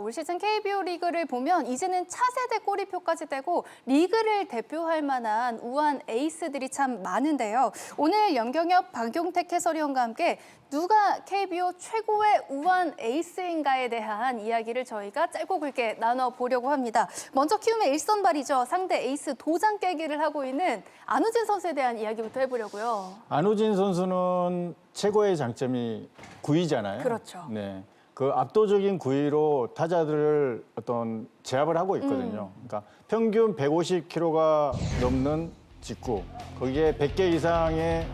올 시즌 KBO 리그를 보면 이제는 차세대 꼬리표까지 떼고 리그를 대표할 만한 우한 에이스들이 참 많은데요. 오늘 연경엽, 박용택 해설위원과 함께 누가 KBO 최고의 우한 에이스인가에 대한 이야기를 저희가 짧고 굵게 나눠보려고 합니다. 먼저 키움의 일선발이죠. 상대 에이스 도장 깨기를 하고 있는 안우진 선수에 대한 이야기부터 해보려고요. 안우진 선수는 최고의 장점이 구위잖아요. 그렇죠. 네, 그 압도적인 구위로 타자들을 어떤 제압을 하고 있거든요. 그러니까 평균 150km가 넘는 직구, 거기에 100개 이상의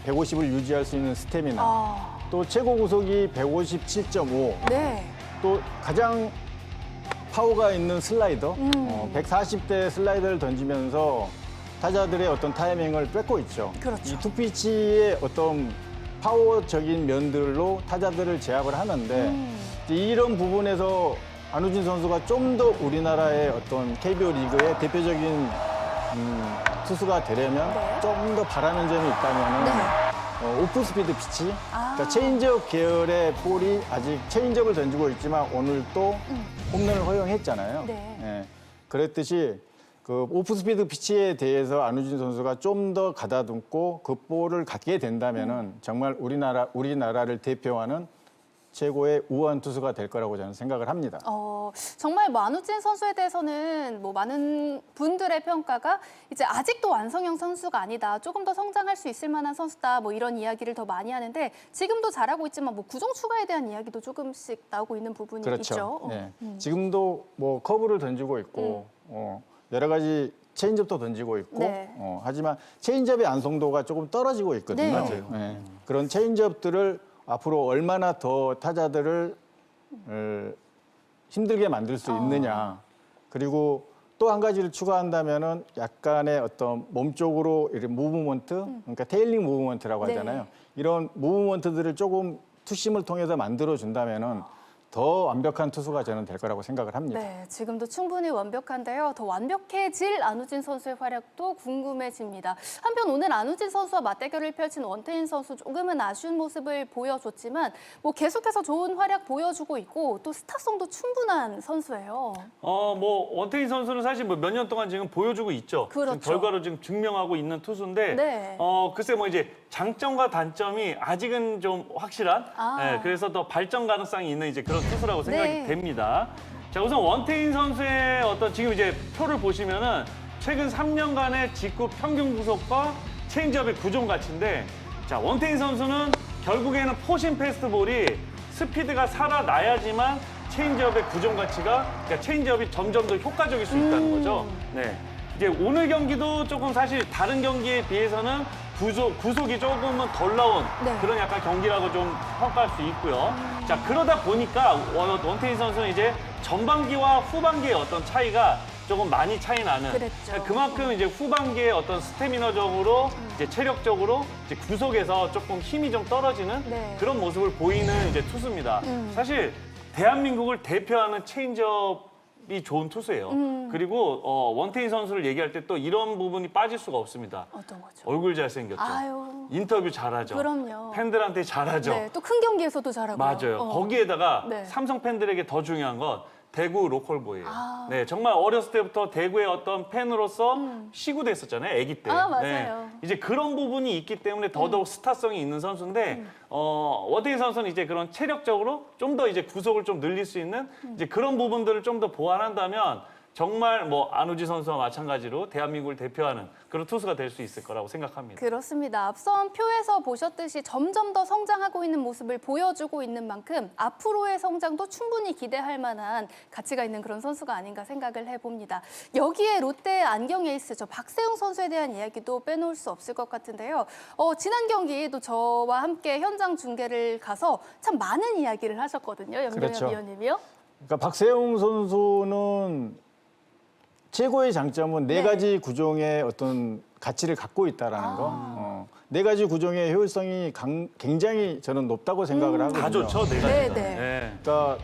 150을 유지할 수 있는 스태미나, 또 최고 구속이 157.5, 네. 또 가장 파워가 있는 슬라이더, 140대 슬라이더를 던지면서 타자들의 어떤 타이밍을 뺏고 있죠. 그렇죠. 이 투피치의 어떤 파워적인 면들로 타자들을 제압을 하는데 이런 부분에서 안우진 선수가 좀 더 우리나라의 어떤 KBO 리그의 대표적인 투수가 되려면 좀 더 바라는 점이 있다면은 오프 스피드 피치, 그러니까 체인지업 계열의 볼이 아직 체인지업을 던지고 있지만 오늘 또 홈런을 허용했잖아요. 네. 예, 그랬듯이 그 오프 스피드 피치에 대해서 안우진 선수가 좀 더 가다듬고 그 볼을 갖게 된다면은 정말 우리나라를 대표하는 최고의 우한 투수가 될 거라고 저는 생각을 합니다. 정말 뭐 안우진 선수에 대해서는 뭐 많은 분들의 평가가 이제 아직도 완성형 선수가 아니다. 조금 더 성장할 수 있을 만한 선수다. 뭐 이런 이야기를 더 많이 하는데 지금도 잘하고 있지만 뭐 구종 추가에 대한 이야기도 조금씩 나오고 있는 부분이 그렇죠. 있죠. 네. 지금도 뭐 커브를 던지고 있고 여러 가지 체인지업도 던지고 있고 네. 하지만 체인지업의 안성도가 조금 떨어지고 있거든요. 네. 맞아요. 네. 그런 체인지업들을 앞으로 얼마나 더 타자들을 힘들게 만들 수 있느냐. 그리고 또 한 가지를 추가한다면은 약간의 어떤 몸쪽으로 이런 무브먼트, 그러니까 테일링 무브먼트라고 네. 하잖아요. 이런 무브먼트들을 조금 투심을 통해서 만들어 준다면은 더 완벽한 투수가 저는 될 거라고 생각을 합니다. 네, 지금도 충분히 완벽한데요. 더 완벽해질 안우진 선수의 활약도 궁금해집니다. 한편 오늘 안우진 선수와 맞대결을 펼친 원태인 선수 조금은 아쉬운 모습을 보여줬지만 뭐 계속해서 좋은 활약 보여주고 있고 또 스타성도 충분한 선수예요. 뭐 원태인 선수는 사실 뭐 몇 년 동안 지금 보여주고 있죠. 그렇죠. 지금 결과로 지금 증명하고 있는 투수인데, 네. 글쎄 뭐 이제 장점과 단점이 아직은 좀 확실한. 네, 그래서 더 발전 가능성이 있는 이제 그런 투수라고 생각이 네. 됩니다. 자, 우선 원태인 선수의 어떤 지금 이제 표를 보시면은 최근 3년간의 직구 평균 구속과 체인지업의 구종 가치인데, 자, 원태인 선수는 결국에는 포신 패스트볼이 스피드가 살아나야지만 체인지업의 구종 가치가, 그러니까 체인지업이 점점 더 효과적일 수 있다는 거죠. 네. 이제 오늘 경기도 조금 사실 다른 경기에 비해서는 구속이 조금은 덜 나온 네. 그런 약간 경기라고 좀 평가할 수 있고요. 자, 그러다 보니까 원태인 선수는 이제 전반기와 후반기의 어떤 차이가 조금 많이 차이 나는. 그랬죠. 그만큼 이제 후반기에 어떤 스태미너적으로 이제 체력적으로 이제 구속에서 조금 힘이 좀 떨어지는 네. 그런 모습을 보이는 이제 투수입니다. 사실 대한민국을 대표하는 체인지업이 좋은 투수예요. 그리고 원태인 선수를 얘기할 때 또 이런 부분이 빠질 수가 없습니다. 어떤 거죠? 얼굴 잘생겼죠. 아유. 인터뷰 잘하죠. 그럼요. 팬들한테 잘하죠. 네, 또 큰 경기에서도 잘하고요. 맞아요. 거기에다가 네. 삼성 팬들에게 더 중요한 건 대구 로컬보이예요. 아. 네, 정말 어렸을 때부터 대구의 어떤 팬으로서 시구됐었잖아요, 아기 때. 아, 맞아요. 네, 이제 그런 부분이 있기 때문에 더더욱 스타성이 있는 선수인데 원태인 선수는 이제 그런 체력적으로 좀 더 이제 구속을 좀 늘릴 수 있는 이제 그런 부분들을 좀 더 보완한다면 정말 뭐 안우진 선수와 마찬가지로 대한민국을 대표하는 그런 투수가 될 수 있을 거라고 생각합니다. 그렇습니다. 앞선 표에서 보셨듯이 점점 더 성장하고 있는 모습을 보여주고 있는 만큼 앞으로의 성장도 충분히 기대할 만한 가치가 있는 그런 선수가 아닌가 생각을 해봅니다. 여기에 롯데 안경 에이스 박세웅 선수에 대한 이야기도 빼놓을 수 없을 것 같은데요. 지난 경기도 저와 함께 현장 중계를 가서 참 많은 이야기를 하셨거든요. 염경엽 그렇죠. 위원님이요. 그러니까 박세웅 선수는 최고의 장점은 네 가지 구종의 어떤 가치를 갖고 있다라는 거. 네 가지 구종의 효율성이 굉장히 저는 높다고 생각을 하거든요. 다 좋죠, 네 가지가. 네, 네. 네. 그러니까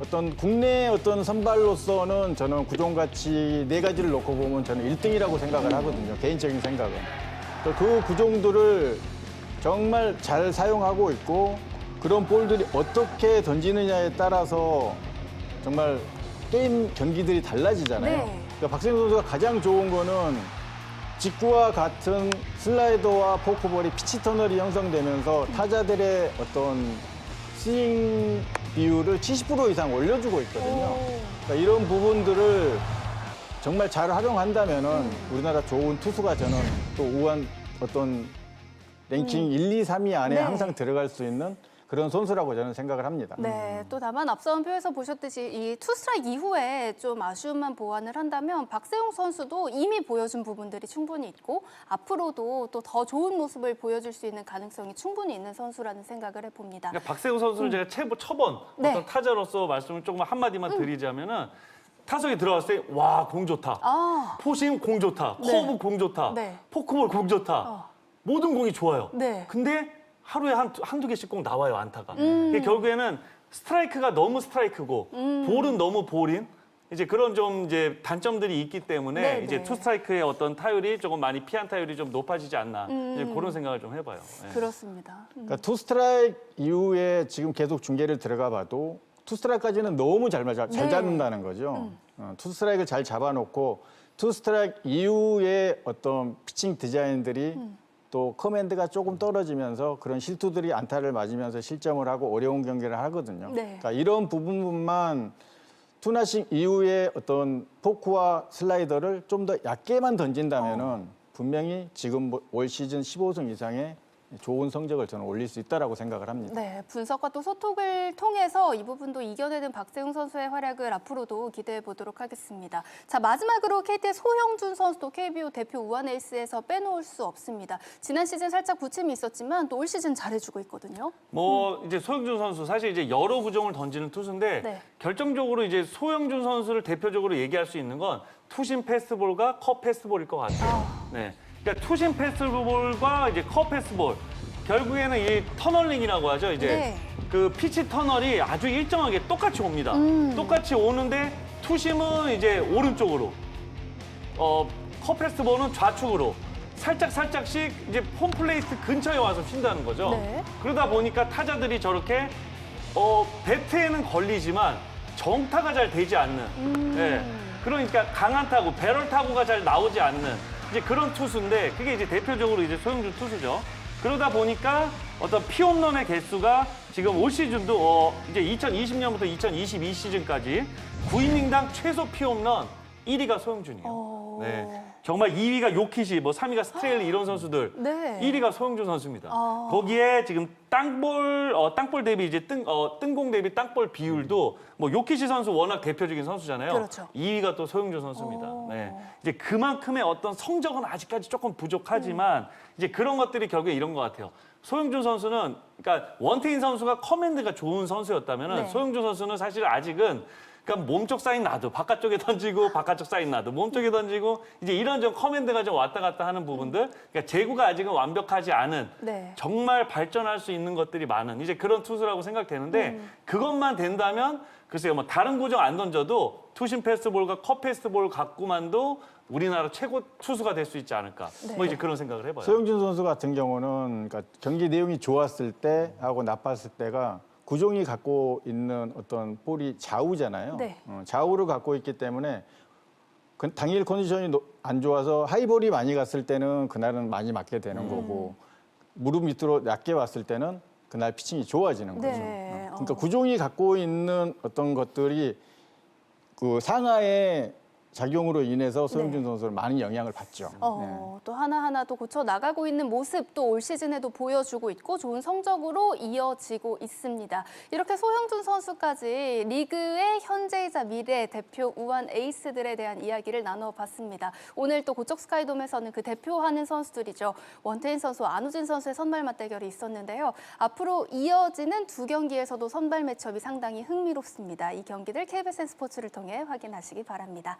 어떤 국내 어떤 선발로서는 저는 구종 가치 네 가지를 놓고 보면 저는 1등이라고 생각을 하거든요. 개인적인 생각은. 그 구종들을 정말 잘 사용하고 있고 그런 볼들이 어떻게 던지느냐에 따라서 정말 게임 경기들이 달라지잖아요. 네. 그러니까 박세웅 선수가 가장 좋은 거는 직구와 같은 슬라이더와 포크볼이 피치 터널이 형성되면서 타자들의 어떤 스윙 비율을 70% 이상 올려주고 있거든요. 그러니까 이런 부분들을 정말 잘 활용한다면은 우리나라 좋은 투수가 저는 또 우한 어떤 랭킹 1, 2, 3위 안에 네. 항상 들어갈 수 있는 그런 선수라고 저는 생각을 합니다. 네, 또 다만 앞선 표에서 보셨듯이 이 투스트라이크 이후에 좀 아쉬움만 보완을 한다면 박세웅 선수도 이미 보여준 부분들이 충분히 있고 앞으로도 또 더 좋은 모습을 보여줄 수 있는 가능성이 충분히 있는 선수라는 생각을 해봅니다. 그러니까 박세우 선수는 제가 초반 네. 어떤 타자로서 말씀을 조금 한마디만 드리자면은 타석에 들어갔을 때 와, 공 좋다. 아, 포심 공 좋다. 네. 커브 공 좋다. 네. 포크볼 공 좋다. 모든 공이 좋아요. 네. 근데 하루에 한두 개씩 꼭 나와요, 안타가. 이게 결국에는 스트라이크가 너무 스트라이크고 볼은 너무 볼인 이제 그런 좀 이제 단점들이 있기 때문에 네, 이제 네. 투 스트라이크의 어떤 타율이 조금 많이 피한 타율이 좀 높아지지 않나 이제 그런 생각을 좀 해봐요. 네. 그렇습니다. 그러니까 투 스트라이크 이후에 지금 계속 중계를 들어가 봐도 투 스트라이크까지는 너무 잘 네. 잡는다는 거죠. 투 스트라이크를 잘 잡아놓고 투 스트라이크 이후에 어떤 피칭 디자인들이 또 커맨드가 조금 떨어지면서 그런 실투들이 안타를 맞으면서 실점을 하고 어려운 경기를 하거든요. 네. 그러니까 이런 부분만 투나싱 이후에 어떤 포크와 슬라이더를 좀 더 얕게만 던진다면은 분명히 지금 올 시즌 15승 이상의 좋은 성적을 저는 올릴 수 있다라고 생각을 합니다. 네, 분석과 또 소통을 통해서 이 부분도 이겨내는 박세웅 선수의 활약을 앞으로도 기대해 보도록 하겠습니다. 자, 마지막으로 KT의 소형준 선수도 KBO 대표 우한 에이스에서 빼놓을 수 없습니다. 지난 시즌 살짝 부침이 있었지만 또 올 시즌 잘해주고 있거든요. 뭐 이제 소영준 선수 사실 이제 여러 구종을 던지는 투수인데 네. 결정적으로 이제 소영준 선수를 대표적으로 얘기할 수 있는 건 투심 패스트볼과 컵 패스트볼일 것 같아요. 네. 그러니까 투심 패스트볼과 이제 컵 패스트볼 결국에는 이 터널링이라고 하죠. 이제 네. 그 피치 터널이 아주 일정하게 똑같이 옵니다. 똑같이 오는데 투심은 이제 오른쪽으로, 컵 패스트볼은 좌측으로 살짝씩 이제 홈플레이트 근처에 와서 쉰다는 거죠. 네. 그러다 보니까 타자들이 저렇게 배트에는 걸리지만 정타가 잘 되지 않는. 네. 그러니까 강한 타구, 배럴 타구가 잘 나오지 않는 이제 그런 투수인데 그게 이제 대표적으로 이제 소형준 투수죠. 그러다 보니까 어떤 피홈런의 개수가 지금 올 시즌도 이제 2020년부터 2022 시즌까지 9이닝당 최소 피홈런 1위가 소형준이에요. 네. 정말 2위가 요키시, 뭐 3위가 스트레일리 이런 선수들. 네. 1위가 소형준 선수입니다. 거기에 지금 땅볼 대비 이제 뜬공 대비 땅볼 비율도 뭐 요키시 선수 워낙 대표적인 선수잖아요. 그렇죠. 2위가 또 소형준 선수입니다. 네. 이제 그만큼의 어떤 성적은 아직까지 조금 부족하지만 이제 그런 것들이 결국에 이런 것 같아요. 소형준 선수는 그러니까 원태인 선수가 커맨드가 좋은 선수였다면은 네. 소형준 선수는 사실 아직은 그러니까 몸쪽 사인 놔도 바깥쪽에 던지고 바깥쪽 사인 놔도 몸쪽에 던지고 이제 이런 좀 커맨드가 좀 왔다 갔다 하는 부분들 그러니까 제구가 아직은 완벽하지 않은 네. 정말 발전할 수 있는 것들이 많은 이제 그런 투수라고 생각되는데 그것만 된다면 글쎄요 뭐 다른 구종 안 던져도 투심 패스트볼과 컵 패스트볼 갖고만도 우리나라 최고 투수가 될 수 있지 않을까 네. 뭐 이제 그런 생각을 해봐요. 소영준 선수 같은 경우는 그러니까 경기 내용이 좋았을 때하고 나빴을 때가 구종이 갖고 있는 어떤 볼이 좌우잖아요. 네. 좌우를 갖고 있기 때문에 당일 컨디션이 안 좋아서 하이볼이 많이 갔을 때는 그날은 많이 맞게 되는 거고 무릎 밑으로 낮게 왔을 때는 그날 피칭이 좋아지는 거죠. 네. 그러니까 구종이 갖고 있는 어떤 것들이 그 상하의 작용으로 인해서 소영준 선수를 많은 영향을 받죠. 또 하나하나 또 고쳐 나가고 있는 모습 또 올 시즌에도 보여주고 있고 좋은 성적으로 이어지고 있습니다. 이렇게 소형준 선수까지 리그의 현재이자 미래 대표 우한 에이스들에 대한 이야기를 나눠봤습니다. 오늘 또 고척 스카이돔에서는 그 대표하는 선수들이죠. 원태인 선수, 안우진 선수의 선발 맞대결이 있었는데요. 앞으로 이어지는 두 경기에서도 선발 매첩이 상당히 흥미롭습니다. 이 경기들 KBS 스포츠를 통해 확인하시기 바랍니다.